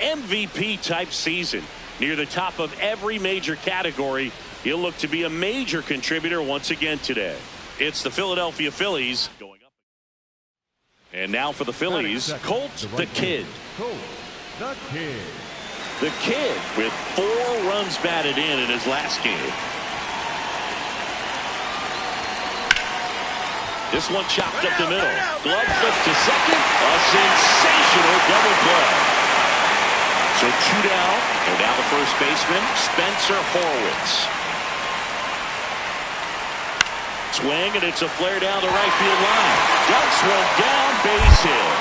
MVP-type season. Near the top of every major category, he'll look to be a major contributor once again today. It's the Philadelphia Phillies going up. And now for the Phillies, Colt the Kid. Colt the Kid. The Kid with 4 runs batted in his last game. This one chopped up the middle. Glove flip to second. A sensational double play. So 2 down, and now the first baseman, Spencer Horwitz. Swing, and it's a flare down the right field line. Ducks one down, base hit.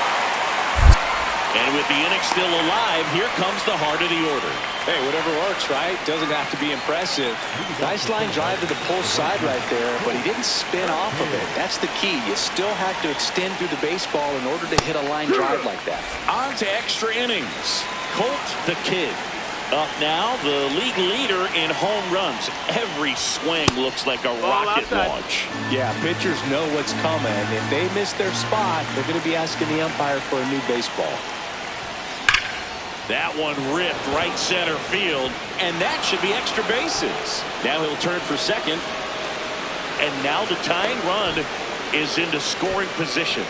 And with the inning still alive, here comes the heart of the order. Hey, whatever works, right? Doesn't have to be impressive. Nice line drive to the pull side right there, but he didn't spin off of it. That's the key. You still have to extend through the baseball in order to hit a line drive like that. On to extra innings. Colt the Kid. Up now, the league leader in home runs. Every swing looks like a rocket launch. Yeah, pitchers know what's coming. If they miss their spot, they're going to be asking the umpire for a new baseball. That one ripped right center field, and that should be extra bases. Now he'll turn for second, and now the tying run is into scoring position.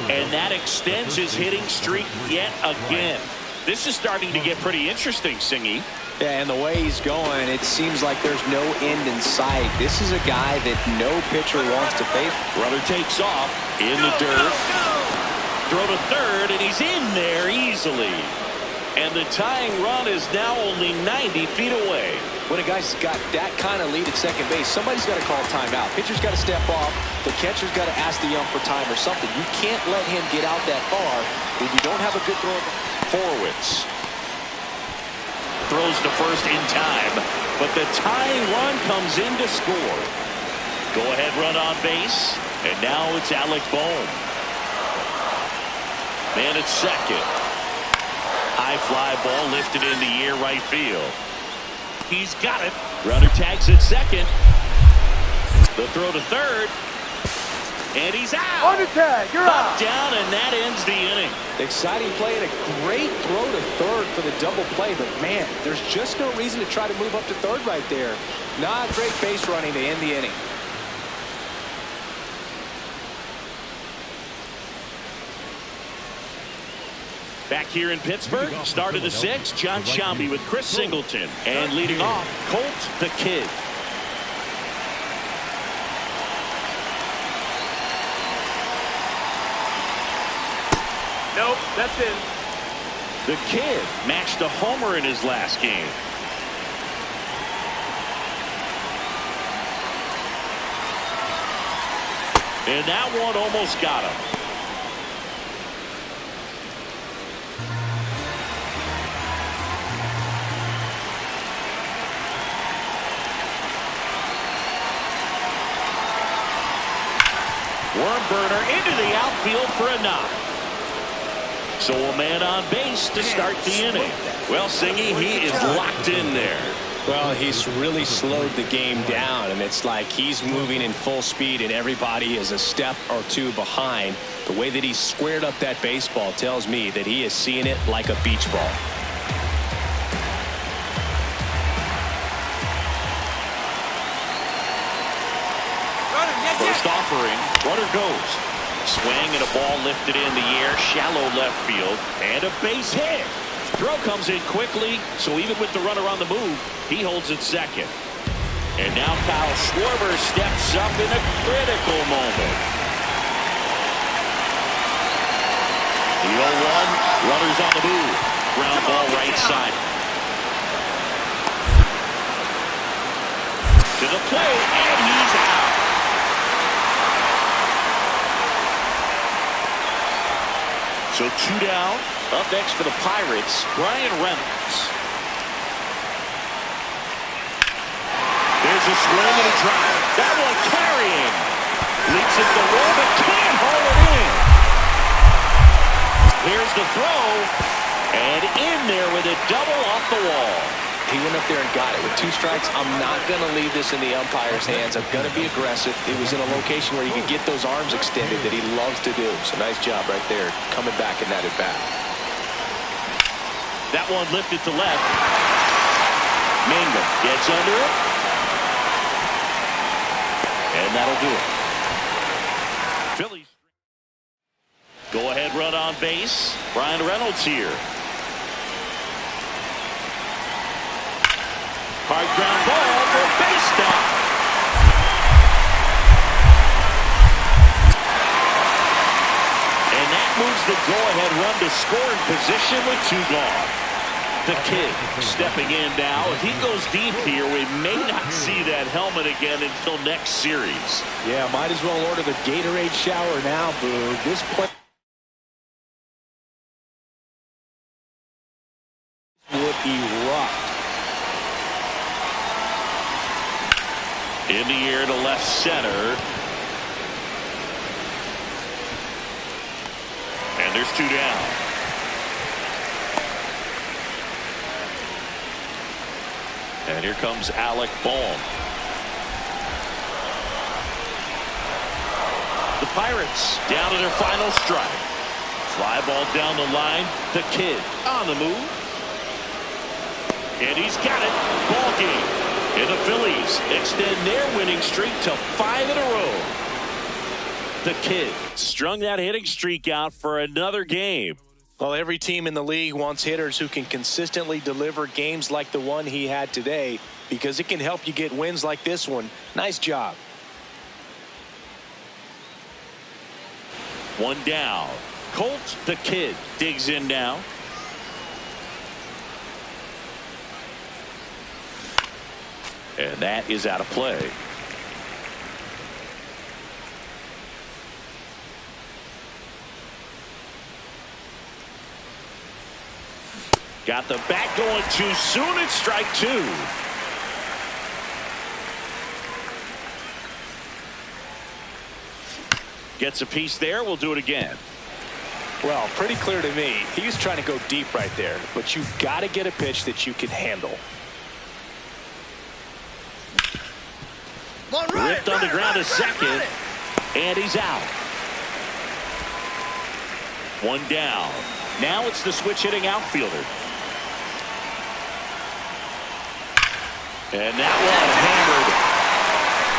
And that extends his hitting streak yet again. This is starting to get pretty interesting, Singy. Yeah, and the way he's going, it seems like there's no end in sight. This is a guy that no pitcher wants to face. Runner takes off in the dirt. Throw to third, and he's in there easily. And the tying run is now only 90 feet away. When a guy's got that kind of lead at second base, somebody's got to call timeout. Pitcher's got to step off. The catcher's got to ask the ump for time or something. You can't let him get out that far when you don't have a good throw. Horwitz throws to first in time, but the tying run comes in to score. Go-ahead run on base, and now it's Alec Bohm. Man at second. High fly ball lifted in the air right field. He's got it. Runner tags at second. The throw to third. And he's out. On the tag, you're out. Down, and that ends the inning. Exciting play and a great throw to third for the double play. But, man, there's just no reason to try to move up to third right there. Not great base running to end the inning. Back here in Pittsburgh, start of the 6th, John Sciambi with Chris Singleton. And leading off, Colt the Kid. Nope, that's in. The Kid matched a homer in his last game. And that one almost got him. Worm burner into the outfield for a knock. So a man on base to start the inning. Well, Singy, he is locked in there. Well, he's really slowed the game down, and it's like he's moving in full speed, and everybody is a step or two behind. The way that he's squared up that baseball tells me that he is seeing it like a beach ball. First offering, runner goes. Swing and a ball lifted in the air, shallow left field, and a base hit. Throw comes in quickly, so even with the runner on the move, he holds it second. And now Kyle Schwarber steps up in a critical moment. The 0-1, runners on the move. Ground ball right side. To the plate, and he's out. So 2 down. Up next for the Pirates, Brian Reynolds. There's a swing and a drive. That one carrying. Leaps at the wall, but can't haul it in. Here's the throw. And in there with a double off the wall. He went up there and got it. With 2 strikes, I'm not going to leave this in the umpire's hands. I'm going to be aggressive. It was in a location where you could get those arms extended that he loves to do. So nice job right there, coming back in that at-bat. That one lifted to left. Mangum gets under it. And that'll do it. Phillies. Go ahead run on base. Brian Reynolds here. Hard ground ball for a base stop. And that moves the go-ahead run to scoring position with 2 gone. The kid stepping in now. If he goes deep here, we may not see that helmet again until next series. Yeah, might as well order the Gatorade shower now, Boo. This play would erupt. In the air to left center. And there's 2 down. And here comes Alec Bohm. The Pirates down to their final strike. Fly ball down the line. The kid on the move. And he's got it. Ball game. And the Phillies extend their winning streak to 5 in a row. The kid strung that hitting streak out for another game. Well, every team in the league wants hitters who can consistently deliver games like the one he had today, because it can help you get wins like this one. Nice job. 1 down. Colt, the kid, digs in now. And that is out of play. Got the bat going too soon. It's strike 2. Gets a piece there. We'll do it again. Well, pretty clear to me. He was trying to go deep right there, but you've got to get a pitch that you can handle. Ripped on the ground to second, and he's out. 1 down. Now it's the switch hitting outfielder. And that one hammered.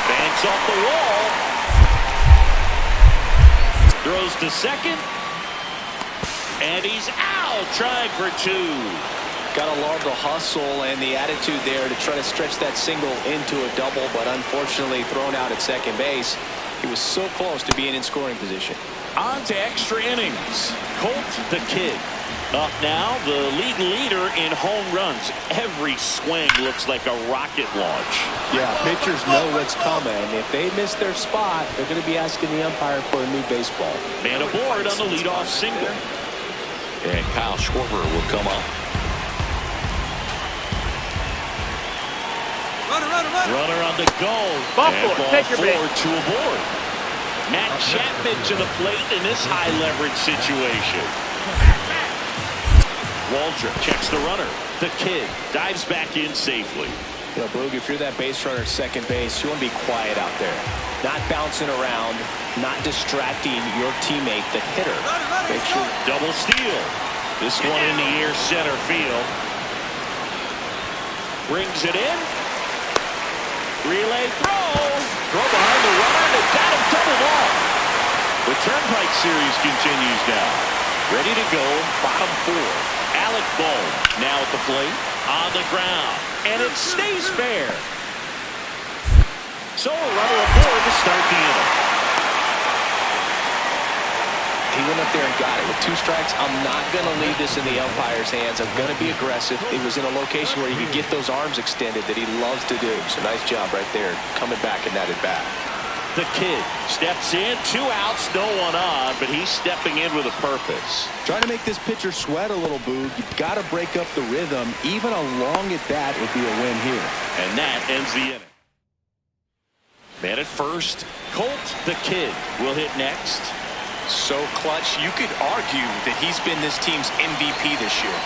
Banks off the wall. Throws to second. And he's out, trying for 2. Gotta love the hustle and the attitude there to try to stretch that single into a double, but unfortunately thrown out at second base. He was so close to being in scoring position. On to extra innings. Colt, the kid, up now, the leader in home runs. Every swing looks like a rocket launch. Yeah, pitchers know what's coming. If they miss their spot, they're going to be asking the umpire for a new baseball. Man aboard on the leadoff single. And Kyle Schwarber will come up. Runner on the go. Ball and four. ball Take your 4 bait. to aboard. Matt Chapman to the plate in this high leverage situation. Waldrop checks the runner. The kid dives back in safely. You know, Boog, if you're that base runner at second base, you want to be quiet out there. Not bouncing around, not distracting your teammate, the hitter. Make sure. Double steal. This one in the air center field. Brings it in. Relay throw. Throw behind the runner, and it got him doubled off. The Turnpike Series continues now. Ready to go, bottom 4. Alec Bohm now at the plate, on the ground, and it stays fair. So a runner aboard to start the inning. He went up there and got it. With 2 strikes, I'm not going to leave this in the umpire's hands. I'm going to be aggressive. It was in a location where he could get those arms extended that he loves to do. So nice job right there, coming back in that at bat. The kid steps in, 2 outs, no one on, but he's stepping in with a purpose. Trying to make this pitcher sweat a little, Boog. You've got to break up the rhythm. Even a long at bat would be a win here. And that ends the inning. Man at first, Colt, the kid, will hit next. So clutch, you could argue that he's been this team's MVP this year.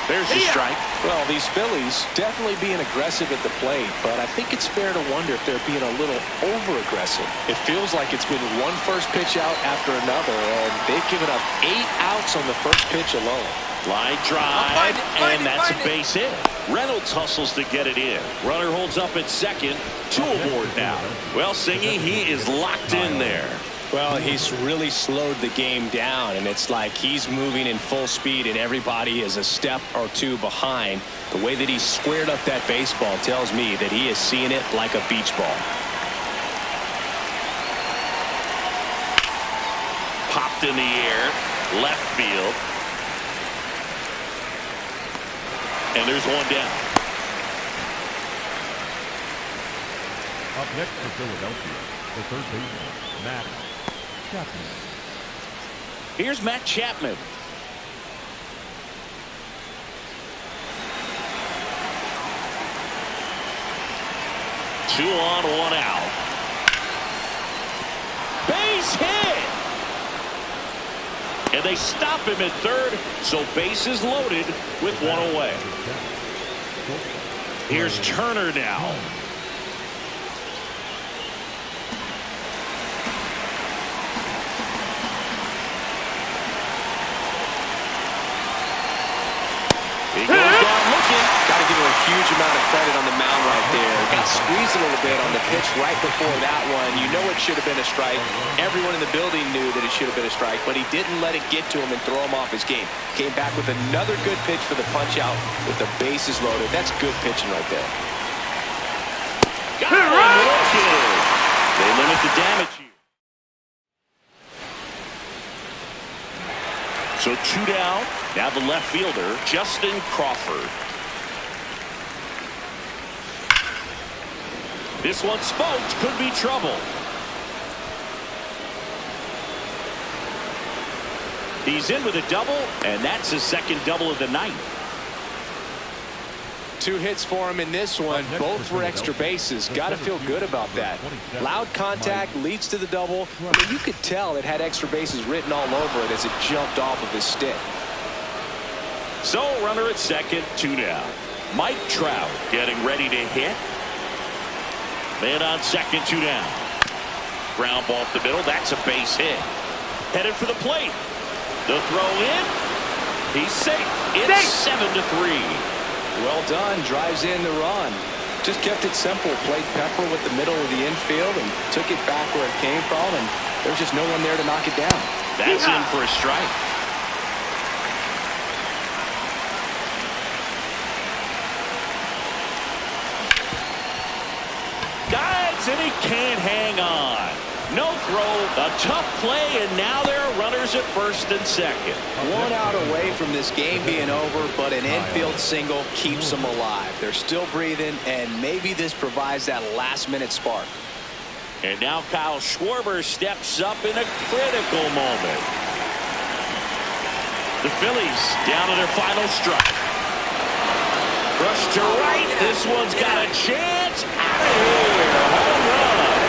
There's a strike. Well, these Phillies definitely being aggressive at the plate, but I think it's fair to wonder if they're being a little over-aggressive. It feels like it's been one first pitch out after another, and they've given up 8 outs on the first pitch alone. Line drive, and that's a base hit. Reynolds hustles to get it in. Runner holds up at second. 2 aboard now. Well, Singy, he is locked in there. Well, he's really slowed the game down, and it's like he's moving in full speed and everybody is a step or 2 behind. The way that he squared up that baseball tells me that he is seeing it like a beach ball. Popped in the air, left field. And there's one down. Up next for Philadelphia, the third baseman, Matt Chapman. Here's Matt Chapman. Two on, 1 out. Base hit! And they stop him at third, so bases loaded with 1 away. Here's Turner now. He goes down looking. Got to give him a huge amount of credit on the mound right there. Got squeezed a little bit on the pitch right before that one. You know it should have been a strike. Everyone in the building knew that it should have been a strike, but he didn't let it get to him and throw him off his game. Came back with another good pitch for the punch out with the bases loaded. That's good pitching right there. Got it. They limit the damage here. So 2 down. Now the left fielder, Justin Crawford. This one smoked, could be trouble. He's in with a double, and that's his second double of the night. 2 hits for him in this one, both for extra bases. Got to feel good about that. Loud contact leads to the double. I mean, you could tell it had extra bases written all over it as it jumped off of his stick. So runner at second, 2 down. Mike Trout getting ready to hit. Man on second, 2 down. Ground ball up the middle. That's a base hit. Headed for the plate. The throw in. He's safe. It's 7-3. Well done. Drives in the run. Just kept it simple. Played pepper with the middle of the infield and took it back where it came from, and there's just no one there to knock it down. That's in for a strike. Dives, and he can't hang on. No throw, a tough play, and now there are runners at first and second. 1 out away from this game being over, but an infield single keeps them alive. They're still breathing, and maybe this provides that last-minute spark. And now Kyle Schwarber steps up in a critical moment. The Phillies down to their final strike. Rush to right. This one's got a chance. Out of here. Home run.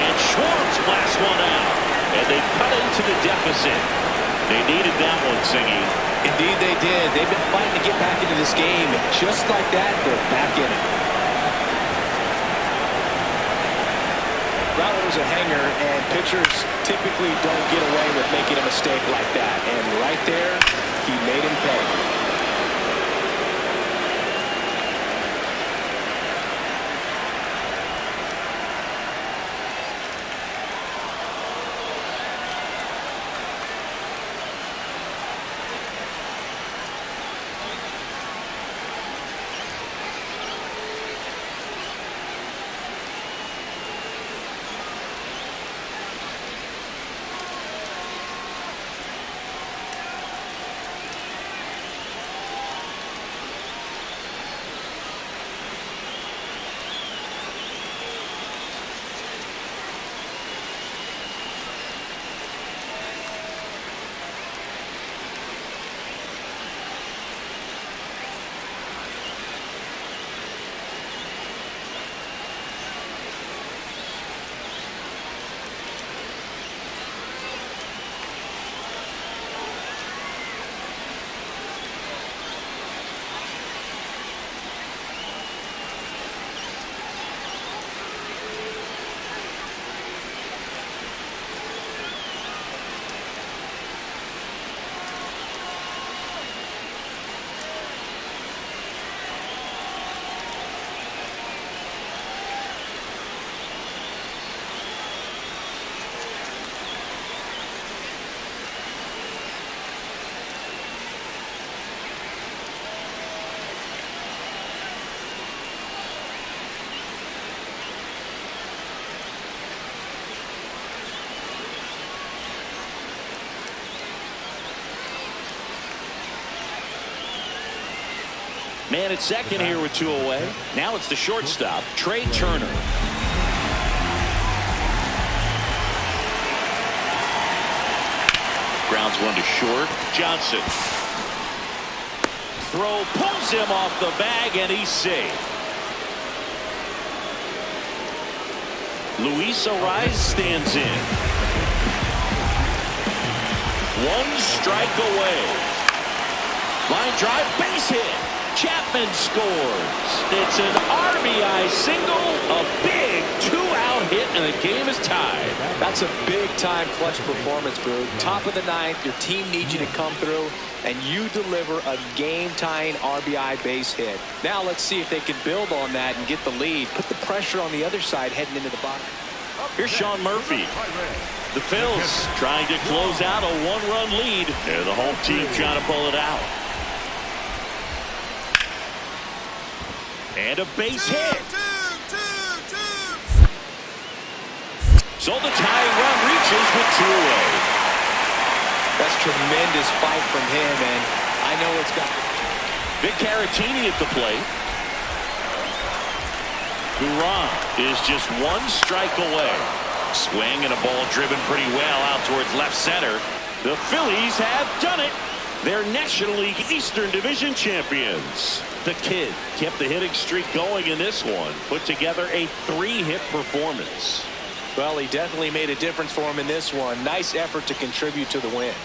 And Schwartz blasts one out. And they cut into the deficit. They needed that one, Singy. Indeed they did. They've been fighting to get back into this game. And just like that, they're back in it. That one was a hanger, and pitchers typically don't get away with making a mistake like that. And right there, he made him pay. Man at second here with 2 away. Now it's the shortstop, Trey Turner. Grounds one to short. Johnson. Throw pulls him off the bag, and he's safe. Luis Ariz stands in. 1 strike away. Line drive, base hit. Chapman scores. It's an RBI single, a big 2-out hit, and the game is tied. That's a big-time clutch performance, Boo. Top of the 9th, your team needs you to come through, and you deliver a game-tying RBI base hit. Now let's see if they can build on that and get the lead. Put the pressure on the other side heading into the box. Here's Sean Murphy. The Phillies trying to close out a 1-run lead. And the home team trying to pull it out. And a base hit. So the tying run reaches with 2 away. That's tremendous fight from him, and I know it's got Vic Caratini at the plate. Duran is just 1 strike away. Swing and a ball driven pretty well out towards left center. The Phillies have done it. They're National League Eastern Division champions. The kid kept the hitting streak going in this one. Put together a 3-hit performance. Well, he definitely made a difference for him in this one. Nice effort to contribute to the win.